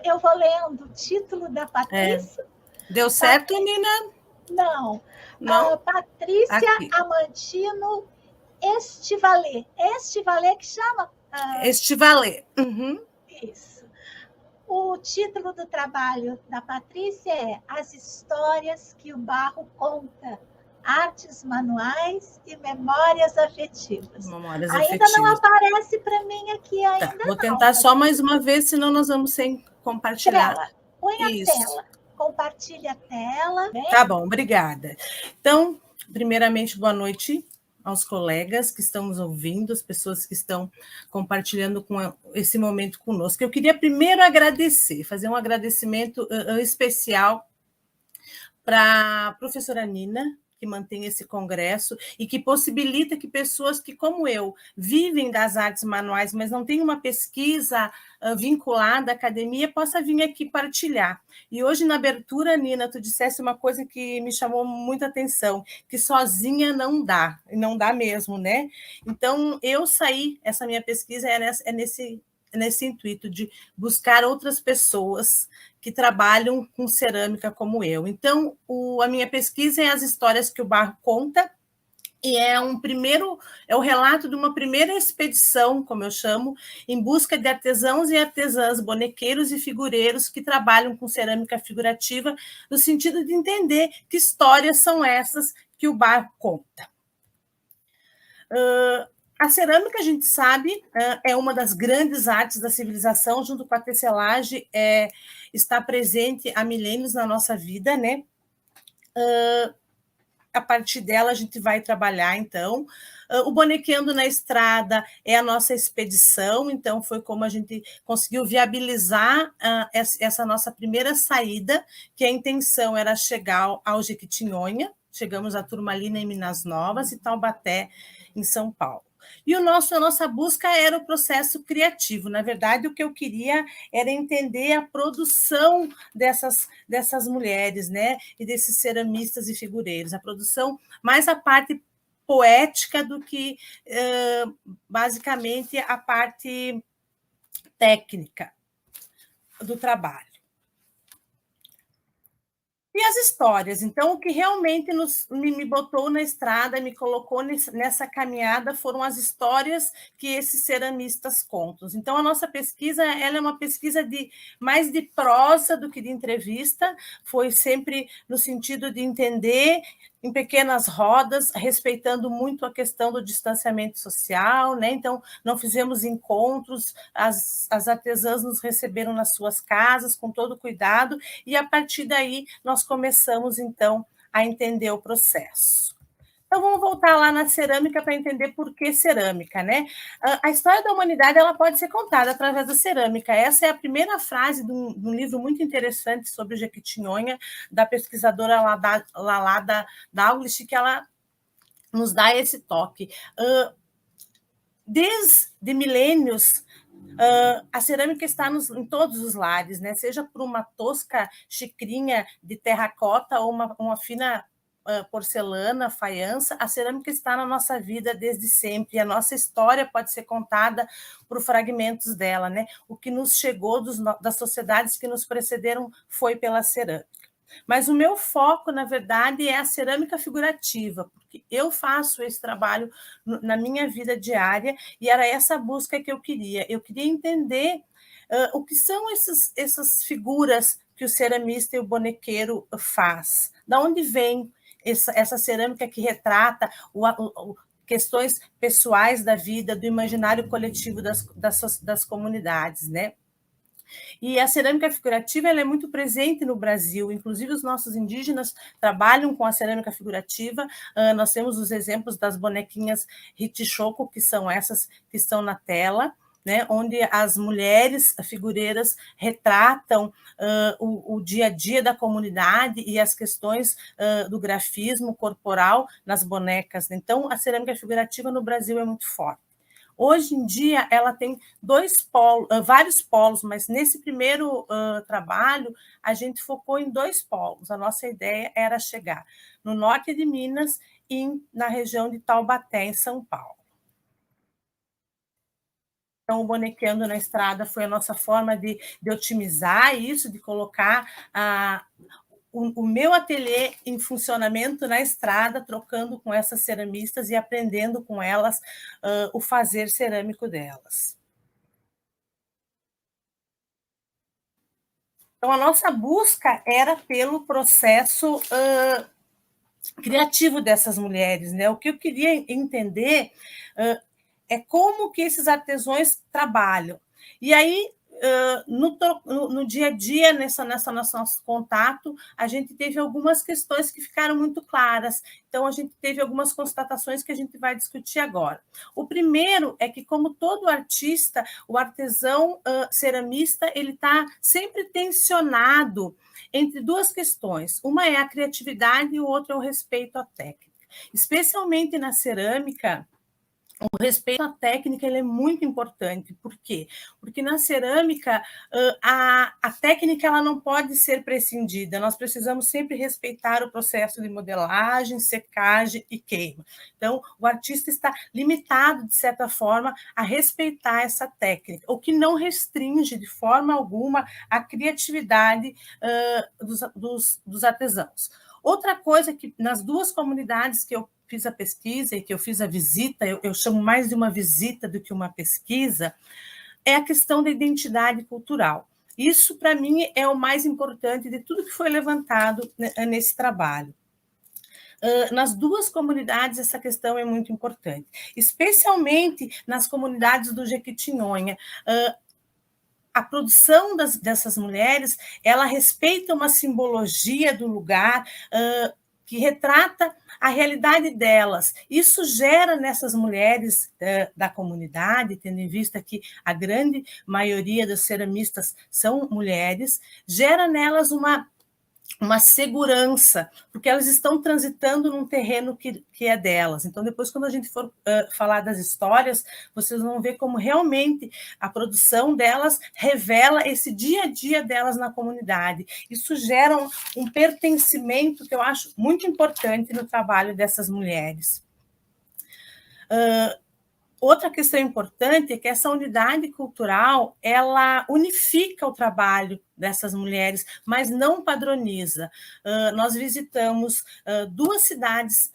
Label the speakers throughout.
Speaker 1: eu vou lendo o título da Patrícia.
Speaker 2: Deu certo, Nina?
Speaker 1: Não.
Speaker 2: Não?
Speaker 1: Patrícia Amantino Estivalé. Estivalé que chama?
Speaker 2: Estivalé. Uhum.
Speaker 1: Isso. O título do trabalho da Patrícia é As Histórias que o Barro Conta, Artes Manuais e Memórias Afetivas. Ainda não aparece para mim aqui ainda.
Speaker 2: Vou tentar só mais uma vez, senão nós vamos sem compartilhar.
Speaker 1: Tela. Põe a tela. Compartilha a tela. Bem?
Speaker 2: Tá bom, obrigada. Então, primeiramente, boa noite aos colegas que estão nos ouvindo, as pessoas que estão compartilhando esse momento conosco. Eu queria primeiro agradecer, fazer um agradecimento especial para a professora Nina, que mantém esse congresso e que possibilita que pessoas que, como eu, vivem das artes manuais, mas não têm uma pesquisa vinculada à academia, possa vir aqui partilhar. E hoje, na abertura, Nina, tu disseste uma coisa que me chamou muita atenção, que sozinha não dá, e não dá mesmo, né? Então, eu saí, essa minha pesquisa é nesse intuito de buscar outras pessoas que trabalham com cerâmica como eu. Então, a minha pesquisa é as histórias que o barro conta, e é o relato de uma primeira expedição, como eu chamo, em busca de artesãos e artesãs, bonequeiros e figureiros que trabalham com cerâmica figurativa, no sentido de entender que histórias são essas que o barro conta. A cerâmica, a gente sabe, é uma das grandes artes da civilização, junto com a tecelagem, está presente há milênios na nossa vida, né? A partir dela, a gente vai trabalhar, então. O Bonequeando na Estrada é a nossa expedição, então foi como a gente conseguiu viabilizar essa nossa primeira saída, que a intenção era chegar ao Jequitinhonha, chegamos a Turmalina, em Minas Novas, e Taubaté, em São Paulo. E a nossa busca era o processo criativo. Na verdade, o que eu queria era entender a produção dessas mulheres, né? E desses ceramistas e figureiros. A produção, mais a parte poética do que, basicamente, a parte técnica do trabalho. E as histórias? Então, o que realmente me botou na estrada, me colocou nessa caminhada, foram as histórias que esses ceramistas contam. Então, a nossa pesquisa ela é uma pesquisa mais de prosa do que de entrevista, foi sempre no sentido de entender em pequenas rodas, respeitando muito a questão do distanciamento social, né? Então, não fizemos encontros, as artesãs nos receberam nas suas casas, com todo cuidado, e a partir daí nós começamos, então, a entender o processo. Então, vamos voltar lá na cerâmica para entender por que cerâmica, né? A história da humanidade ela pode ser contada através da cerâmica. Essa é a primeira frase de um livro muito interessante sobre o Jequitinhonha, da pesquisadora Lalada Dalglish, que ela nos dá esse toque. Desde milênios, a cerâmica está em todos os lares, né? Seja por uma tosca xicrinha de terracota ou uma fina porcelana, faiança, a cerâmica está na nossa vida desde sempre, e a nossa história pode ser contada por fragmentos dela, né? O que nos chegou das sociedades que nos precederam foi pela cerâmica. Mas o meu foco, na verdade, é a cerâmica figurativa, porque eu faço esse trabalho na minha vida diária, e era essa busca que eu queria. Eu queria entender o que são essas figuras que o ceramista e o bonequeiro faz, da onde vem essa cerâmica que retrata questões pessoais da vida, do imaginário coletivo das comunidades, né? E a cerâmica figurativa ela é muito presente no Brasil, inclusive os nossos indígenas trabalham com a cerâmica figurativa. Nós temos os exemplos das bonequinhas Ritichoco, que são essas que estão na tela, né, onde as mulheres figureiras retratam o dia a dia da comunidade e as questões do grafismo corporal nas bonecas. Então, a cerâmica figurativa no Brasil é muito forte. Hoje em dia, ela tem vários polos, mas nesse primeiro trabalho, a gente focou em 2 polos. A nossa ideia era chegar no norte de Minas e na região de Taubaté, em São Paulo. Então, o Bonequeando na Estrada foi a nossa forma de otimizar isso, de colocar o meu ateliê em funcionamento na estrada, trocando com essas ceramistas e aprendendo com elas o fazer cerâmico delas. Então, a nossa busca era pelo processo criativo dessas mulheres, né? O que eu queria entender é como que esses artesãos trabalham. E aí, no dia a dia, nesse nosso contato, a gente teve algumas questões que ficaram muito claras. Então, a gente teve algumas constatações que a gente vai discutir agora. O primeiro é que, como todo artista, o artesão ceramista, ele está sempre tensionado entre duas questões. Uma é a criatividade e o outro é o respeito à técnica. Especialmente na cerâmica, o respeito à técnica ele é muito importante. Por quê? Porque na cerâmica a técnica ela não pode ser prescindida. Nós precisamos sempre respeitar o processo de modelagem, secagem e queima. Então, o artista está limitado, de certa forma, a respeitar essa técnica, o que não restringe de forma alguma a criatividade dos artesãos. Outra coisa que nas duas comunidades que eu fiz a pesquisa e que eu fiz a visita, eu chamo mais de uma visita do que uma pesquisa, é a questão da identidade cultural. Isso, para mim, é o mais importante de tudo que foi levantado nesse trabalho. Nas duas comunidades, essa questão é muito importante, especialmente nas comunidades do Jequitinhonha. A produção dessas mulheres, ela respeita uma simbologia do lugar, que retrata a realidade delas. Isso gera nessas mulheres da comunidade, tendo em vista que a grande maioria dos ceramistas são mulheres, gera nelas uma segurança, porque elas estão transitando num terreno que é delas. Então, depois, quando a gente for falar das histórias, vocês vão ver como realmente a produção delas revela esse dia a dia delas na comunidade. Isso gera um pertencimento que eu acho muito importante no trabalho dessas mulheres. Outra questão importante é que essa unidade cultural ela unifica o trabalho dessas mulheres, mas não padroniza. Nós visitamos duas cidades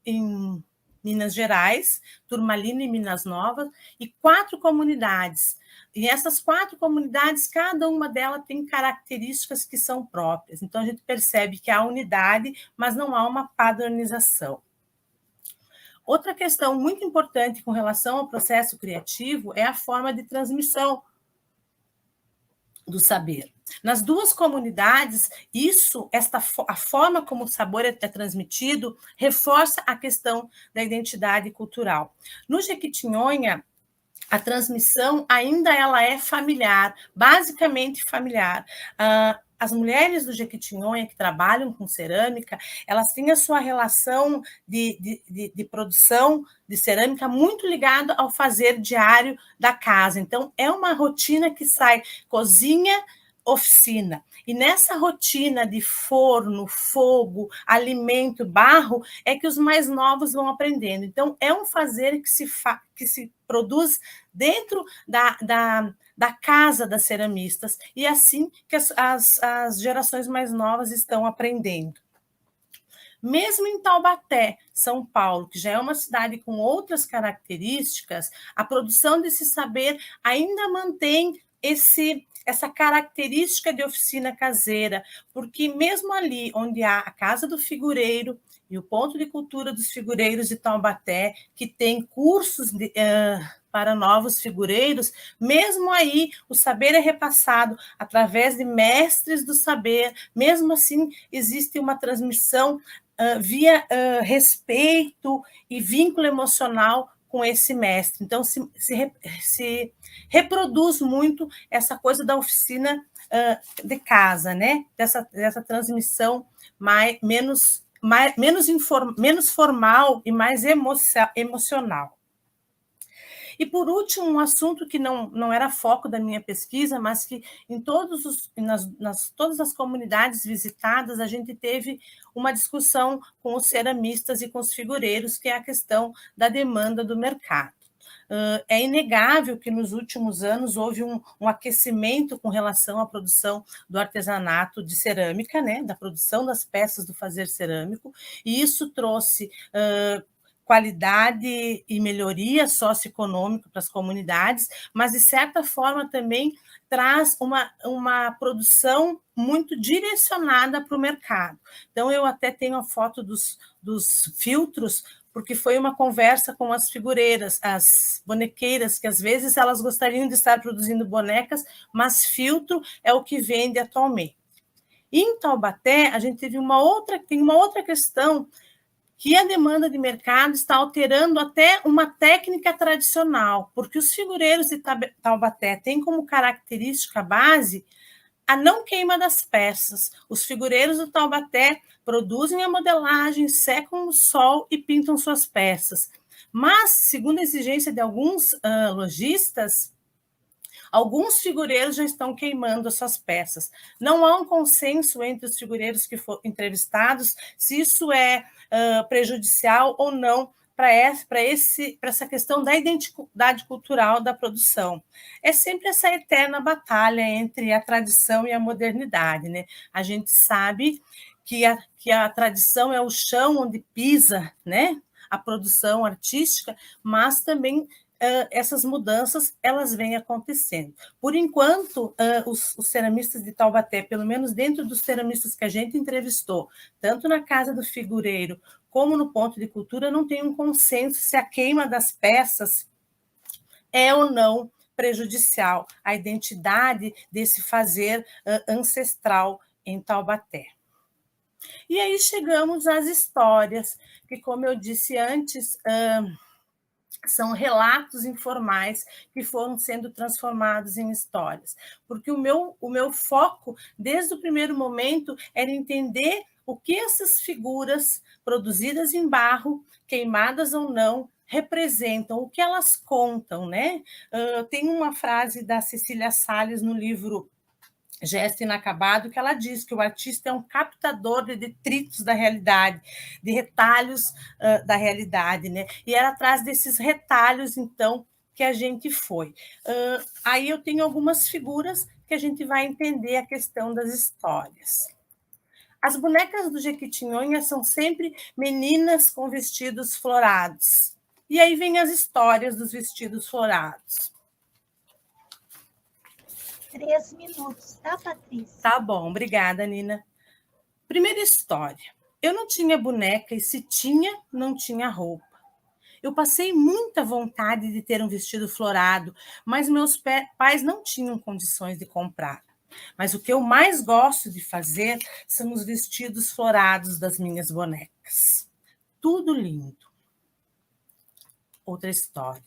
Speaker 2: em Minas Gerais, Turmalina e Minas Novas, e 4 comunidades. E essas 4 comunidades, cada uma delas tem características que são próprias. Então, a gente percebe que há unidade, mas não há uma padronização. Outra questão muito importante com relação ao processo criativo é a forma de transmissão do saber. Nas duas comunidades, a forma como o sabor é transmitido reforça a questão da identidade cultural. No Jequitinhonha, a transmissão ainda ela é familiar, basicamente familiar. As mulheres do Jequitinhonha que trabalham com cerâmica, elas têm a sua relação de produção de cerâmica muito ligada ao fazer diário da casa. Então, é uma rotina que sai cozinha, oficina. E nessa rotina de forno, fogo, alimento, barro, é que os mais novos vão aprendendo. Então, é um fazer que se produz dentro da casa das ceramistas, e é assim que as gerações mais novas estão aprendendo. Mesmo em Taubaté, São Paulo, que já é uma cidade com outras características, a produção desse saber ainda mantém essa característica de oficina caseira, porque mesmo ali onde há a Casa do Figureiro e o Ponto de Cultura dos Figureiros de Taubaté, que tem cursos para novos figureiros, mesmo aí o saber é repassado através de mestres do saber, mesmo assim existe uma transmissão via respeito e vínculo emocional com esse mestre. Então, se reproduz muito essa coisa da oficina de casa, né? Dessa transmissão menos formal e mais emocional. E, por último, um assunto que não era foco da minha pesquisa, mas que em todas as comunidades visitadas a gente teve uma discussão com os ceramistas e com os figureiros, que é a questão da demanda do mercado. É inegável que nos últimos anos houve um aquecimento com relação à produção do artesanato de cerâmica, né, da produção das peças do fazer cerâmico, e isso trouxe qualidade e melhoria socioeconômica para as comunidades, mas, de certa forma, também traz uma produção muito direcionada para o mercado. Então, eu até tenho a foto dos filtros, porque foi uma conversa com as figureiras, as bonequeiras, que às vezes elas gostariam de estar produzindo bonecas, mas filtro é o que vende atualmente. E em Taubaté, a gente tem uma outra questão, que a demanda de mercado está alterando até uma técnica tradicional, porque os figureiros de Taubaté têm como característica base a não queima das peças. Os figureiros do Taubaté produzem a modelagem, secam no sol e pintam suas peças. Mas, segundo a exigência de alguns lojistas, alguns figureiros já estão queimando as suas peças. Não há um consenso entre os figureiros que foram entrevistados se isso é prejudicial ou não para essa questão da identidade cultural da produção. É sempre essa eterna batalha entre a tradição e a modernidade, né? A gente sabe que a tradição é o chão onde pisa, né, a produção artística, mas também essas mudanças elas vêm acontecendo. Por enquanto, os ceramistas de Taubaté, pelo menos dentro dos ceramistas que a gente entrevistou, tanto na Casa do Figureiro como no Ponto de Cultura, não tem um consenso se a queima das peças é ou não prejudicial à identidade desse fazer ancestral em Taubaté. E aí chegamos às histórias, que, como eu disse antes, são relatos informais que foram sendo transformados em histórias. Porque o meu foco, desde o primeiro momento, era entender o que essas figuras produzidas em barro, queimadas ou não, representam, o que elas contam, né? Tem uma frase da Cecília Salles no livro Gesto Inacabado, que ela diz que o artista é um captador de detritos da realidade, de retalhos da realidade, né? E era atrás desses retalhos, então, que a gente foi. Aí eu tenho algumas figuras que a gente vai entender a questão das histórias. As bonecas do Jequitinhonha são sempre meninas com vestidos florados. E aí vem as histórias dos vestidos florados.
Speaker 1: 3 minutos, tá, Patrícia?
Speaker 2: Tá bom, obrigada, Nina. Primeira história. Eu não tinha boneca e, se tinha, não tinha roupa. Eu passei muita vontade de ter um vestido florado, mas meus pais não tinham condições de comprar. Mas o que eu mais gosto de fazer são os vestidos florados das minhas bonecas. Tudo lindo. Outra história.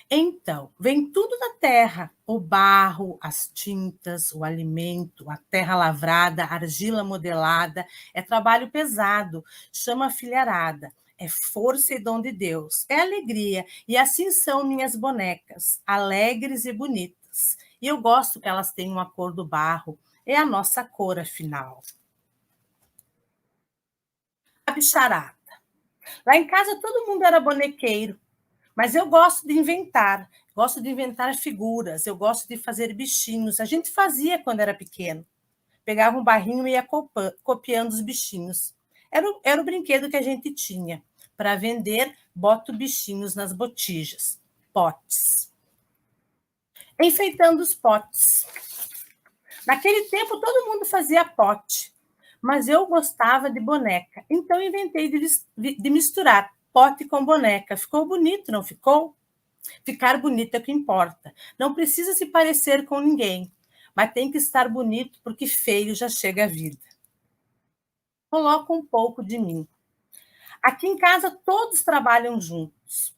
Speaker 2: Então, vem tudo da terra: o barro, as tintas, o alimento, a terra lavrada, a argila modelada. É trabalho pesado, chama filharada. É força e dom de Deus, é alegria. E assim são minhas bonecas, alegres e bonitas. E eu gosto que elas tenham a cor do barro, é a nossa cor, afinal. A bicharada. Lá em casa todo mundo era bonequeiro, mas eu gosto de inventar figuras, eu gosto de fazer bichinhos. A gente fazia quando era pequeno. Pegava um barrinho e ia copiando os bichinhos. Era o brinquedo que a gente tinha. Para vender, boto bichinhos nas botijas. Potes. Enfeitando os potes. Naquele tempo, todo mundo fazia pote, mas eu gostava de boneca. Então, inventei de misturar pote com boneca. Ficou bonito, não ficou? Ficar bonito é o que importa. Não precisa se parecer com ninguém, mas tem que estar bonito, porque feio já chega à vida. Coloco um pouco de mim. Aqui em casa todos trabalham juntos,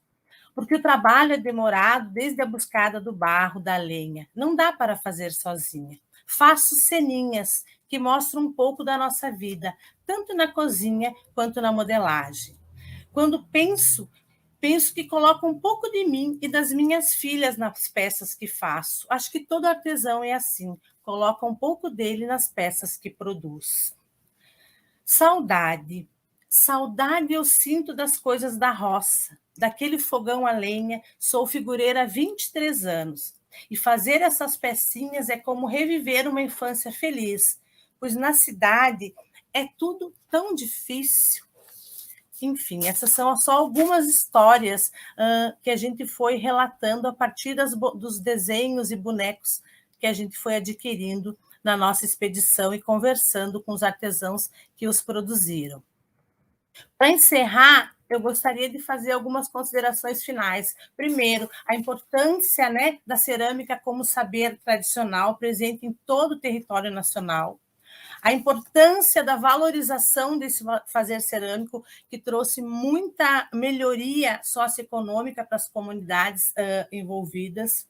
Speaker 2: porque o trabalho é demorado desde a buscada do barro, da lenha. Não dá para fazer sozinha. Faço ceninhas que mostram um pouco da nossa vida, tanto na cozinha quanto na modelagem. Quando penso que coloco um pouco de mim e das minhas filhas nas peças que faço. Acho que todo artesão é assim, coloca um pouco dele nas peças que produz. Saudade. Saudade eu sinto das coisas da roça, daquele fogão a lenha, sou figureira há 23 anos. E fazer essas pecinhas é como reviver uma infância feliz, pois na cidade é tudo tão difícil. Enfim, essas são só algumas histórias que a gente foi relatando a partir dos desenhos e bonecos que a gente foi adquirindo na nossa expedição e conversando com os artesãos que os produziram. Para encerrar, eu gostaria de fazer algumas considerações finais. Primeiro, a importância, né, da cerâmica como saber tradicional presente em todo o território nacional. A importância da valorização desse fazer cerâmico, que trouxe muita melhoria socioeconômica para as comunidades envolvidas.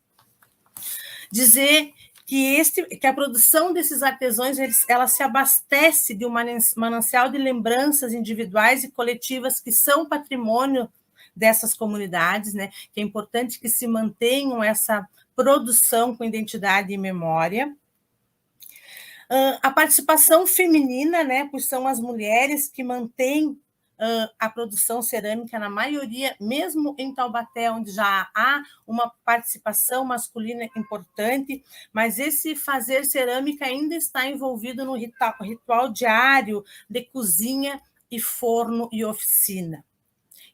Speaker 2: Dizer que a produção desses artesãos ela se abastece de um manancial de lembranças individuais e coletivas que são patrimônio dessas comunidades, né? Que é importante que se mantenham essa produção com identidade e memória. A participação feminina, né? Pois são as mulheres que mantêm a produção cerâmica na maioria, mesmo em Taubaté, onde já há uma participação masculina importante, mas esse fazer cerâmica ainda está envolvido no ritual diário de cozinha e forno e oficina.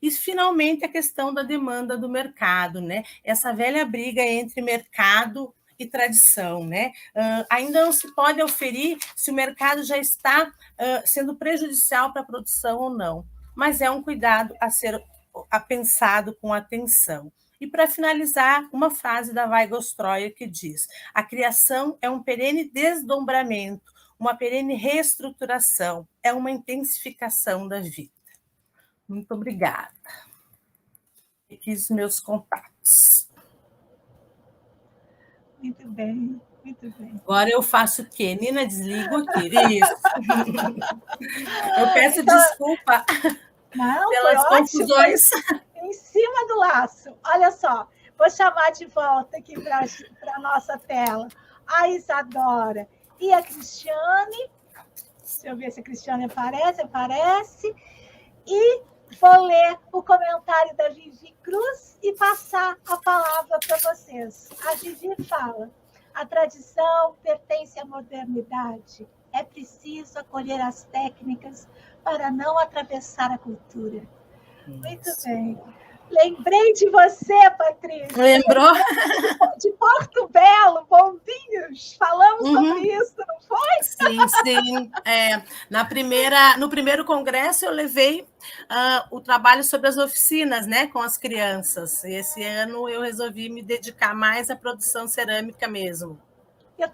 Speaker 2: E, finalmente, a questão da demanda do mercado, né? Essa velha briga entre mercado e tradição, né? Ainda não se pode aferir se o mercado já está sendo prejudicial para a produção ou não, mas é um cuidado a ser pensado com atenção. E, para finalizar, uma frase da Weigl Stroyer que diz: a criação é um perene desdobramento, uma perene reestruturação, é uma intensificação da vida. Muito obrigada. Aqui os meus contatos.
Speaker 1: Muito bem, muito bem.
Speaker 2: Agora eu faço o quê? Nina, desligo aqui. Isso. Eu peço desculpa pelas confusões.
Speaker 1: Em cima do laço. Olha só, vou chamar de volta aqui para a nossa tela a Isadora e a Cristiane. Deixa eu ver se a Cristiane aparece. E vou ler o comentário da Vivi Cruz e passar a palavra para vocês. A Vivi fala: a tradição pertence à modernidade. É preciso acolher as técnicas para não atravessar a cultura. Isso. Muito bem. Lembrei de você, Patrícia.
Speaker 2: Lembrou?
Speaker 1: De Porto Belo, Bombinhos. Falamos sobre isso, não foi?
Speaker 2: Sim, sim. No primeiro congresso, eu levei o trabalho sobre as oficinas, né, com as crianças. E esse ano eu resolvi me dedicar mais à produção cerâmica mesmo.
Speaker 1: Eu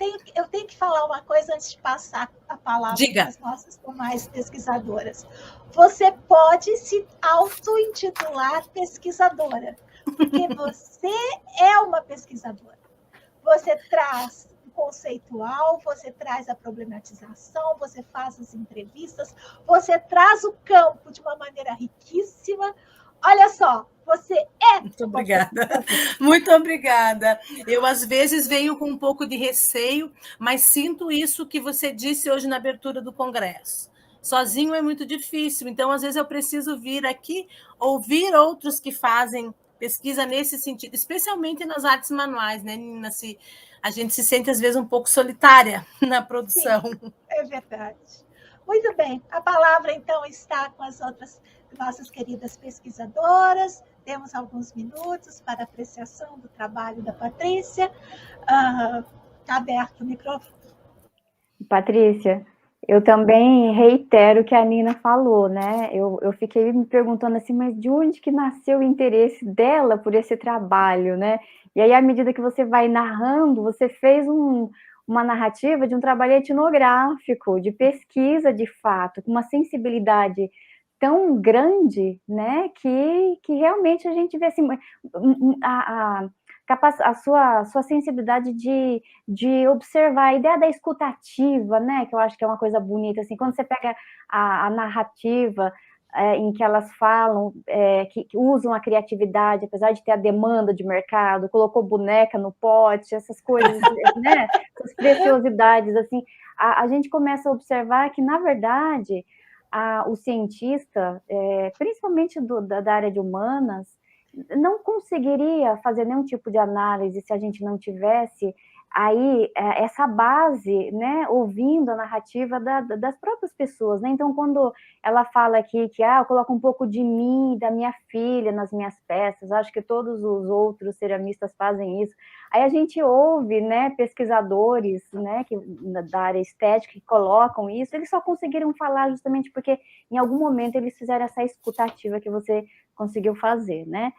Speaker 1: tenho que falar uma coisa antes de passar a palavra para as nossas demais pesquisadoras. Você pode se auto-intitular pesquisadora, porque você é uma pesquisadora. Você traz o conceitual, você traz a problematização, você faz as entrevistas, você traz o campo de uma maneira riquíssima. Olha só, você é...
Speaker 2: Muito obrigada. Muito obrigada. Eu, às vezes, venho com um pouco de receio, mas sinto isso que você disse hoje na abertura do congresso. Sozinho é muito difícil, então, às vezes, eu preciso vir aqui, ouvir outros que fazem pesquisa nesse sentido, especialmente nas artes manuais, né, Nina? A gente se sente, às vezes, um pouco solitária na produção.
Speaker 1: Sim, é verdade. Muito bem. A palavra, então, está com as outras nossas queridas pesquisadoras. Temos alguns minutos para apreciação do trabalho da Patrícia. Está aberto o microfone.
Speaker 3: Patrícia, eu também reitero o que a Nina falou, né? Eu fiquei me perguntando assim, mas de onde que nasceu o interesse dela por esse trabalho, né? E aí, à medida que você vai narrando, você fez uma narrativa de um trabalho etnográfico, de pesquisa de fato, com uma sensibilidade tão grande, né, que realmente a gente vê assim, a sua sensibilidade de observar, a ideia da escutativa, né, que eu acho que é uma coisa bonita, assim, quando você pega a narrativa em que elas falam, que usam a criatividade, apesar de ter a demanda de mercado, colocou boneca no pote, essas coisas, né, essas preciosidades, assim, a gente começa a observar que, na verdade, o cientista, principalmente da área de humanas, não conseguiria fazer nenhum tipo de análise se a gente não tivesse aí essa base, né, ouvindo a narrativa das próprias pessoas, né? Então, quando ela fala aqui que eu coloco um pouco de mim, da minha filha nas minhas peças, acho que todos os outros ceramistas fazem isso. Aí a gente ouve, né, pesquisadores, né, da área estética que colocam isso, eles só conseguiram falar justamente porque em algum momento eles fizeram essa escutativa que você conseguiu fazer, né?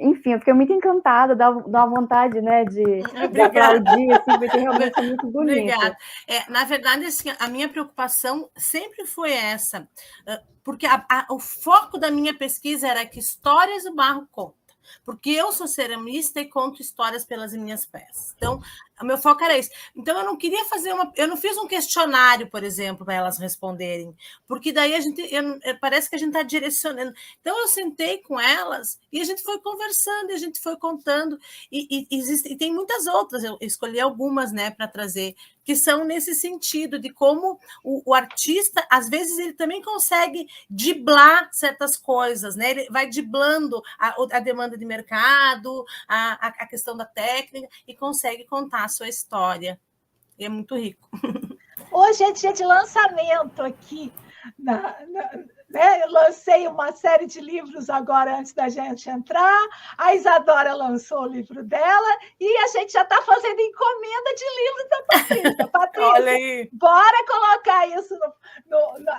Speaker 3: Enfim, eu fiquei muito encantada, dá uma vontade, né, de aplaudir, assim, porque realmente é muito bonito.
Speaker 2: Obrigada. Na verdade, assim, a minha preocupação sempre foi essa, porque o foco da minha pesquisa era que histórias o barro conta, porque eu sou ceramista e conto histórias pelas minhas peças. Então, o meu foco era isso. Então, eu não queria eu não fiz um questionário, por exemplo, para elas responderem, porque daí parece que a gente está direcionando. Então, eu sentei com elas e a gente foi conversando, e a gente foi contando, e tem muitas outras, eu escolhi algumas, né, para trazer, que são nesse sentido, de como o artista, às vezes, ele também consegue driblar certas coisas, né? Ele vai driblando a demanda de mercado, a questão da técnica, e consegue contar a sua história. E é muito rico.
Speaker 1: Hoje é dia de lançamento aqui. Né? Eu lancei uma série de livros agora, antes da gente entrar. A Isadora lançou o livro dela e a gente já está fazendo encomenda de livros da Patrícia. Patrícia,
Speaker 2: olha aí.
Speaker 1: Bora colocar isso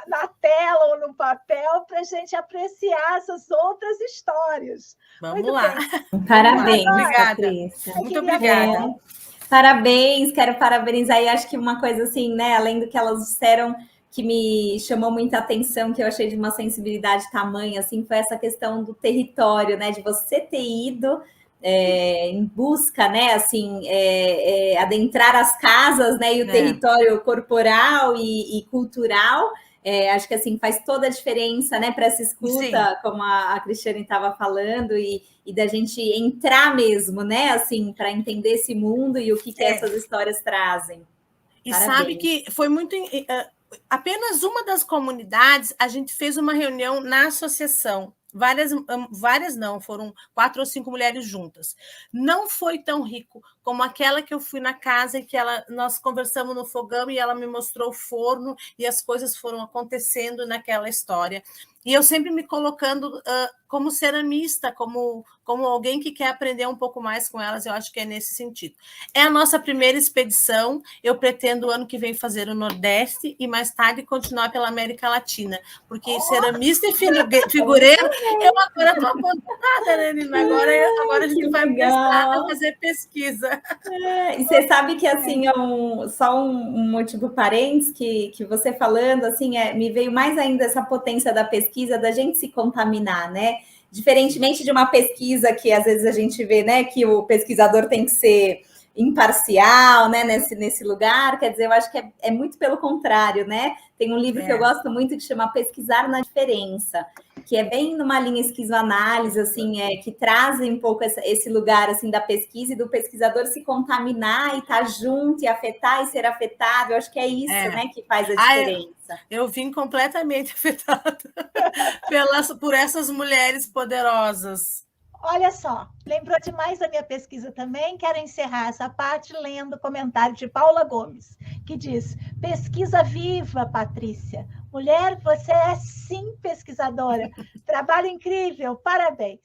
Speaker 1: na tela ou no papel para a gente apreciar essas outras histórias.
Speaker 2: Vamos lá.
Speaker 4: Bem. Parabéns,
Speaker 2: Patrícia. Muito obrigada.
Speaker 4: Parabéns, quero parabenizar. E acho que uma coisa assim, né, além do que elas disseram, que me chamou muita atenção, que eu achei de uma sensibilidade tamanha, assim, foi essa questão do território, né, de você ter ido em busca, né, assim, adentrar as casas, né, e o território corporal e cultural. Acho que assim faz toda a diferença, né, para essa escuta, sim, como a Cristiane estava falando, e da gente entrar mesmo, né, assim, para entender esse mundo e o que essas histórias trazem.
Speaker 2: E parabéns. Sabe que foi muito... apenas uma das comunidades, a gente fez uma reunião na associação. Várias não, foram 4 ou 5 mulheres juntas. Não foi tão rico como aquela que eu fui na casa e que nós conversamos no fogão e ela me mostrou o forno e as coisas foram acontecendo naquela história. E eu sempre me colocando como ceramista, como alguém que quer aprender um pouco mais com elas, eu acho que é nesse sentido. É a nossa primeira expedição, eu pretendo o ano que vem fazer o Nordeste e mais tarde continuar pela América Latina, porque ceramista e figureiro, eu agora estou apontada, né, Nina? Agora a gente vai começar a fazer pesquisa.
Speaker 4: E você sabe que, assim, só um motivo parênteses, que você falando, assim, me veio mais ainda essa potência da pesquisa, da gente se contaminar, né? Diferentemente de uma pesquisa que às vezes a gente vê, né, que o pesquisador tem que ser imparcial, né, nesse lugar, quer dizer, eu acho que é muito pelo contrário, né? Tem um livro que eu gosto muito que chama Pesquisar na Diferença, que é bem numa linha esquizoanálise, assim, que traz um pouco esse lugar, assim, da pesquisa e do pesquisador se contaminar e estar junto e afetar e ser afetado. Eu acho que é isso, né, que faz a diferença.
Speaker 2: Eu vim completamente afetada por essas mulheres poderosas.
Speaker 1: Olha só, lembrou demais da minha pesquisa também. Quero encerrar essa parte lendo o comentário de Paula Gomes, que diz: pesquisa viva, Patrícia. Mulher, você é sim pesquisadora. Trabalho incrível, parabéns.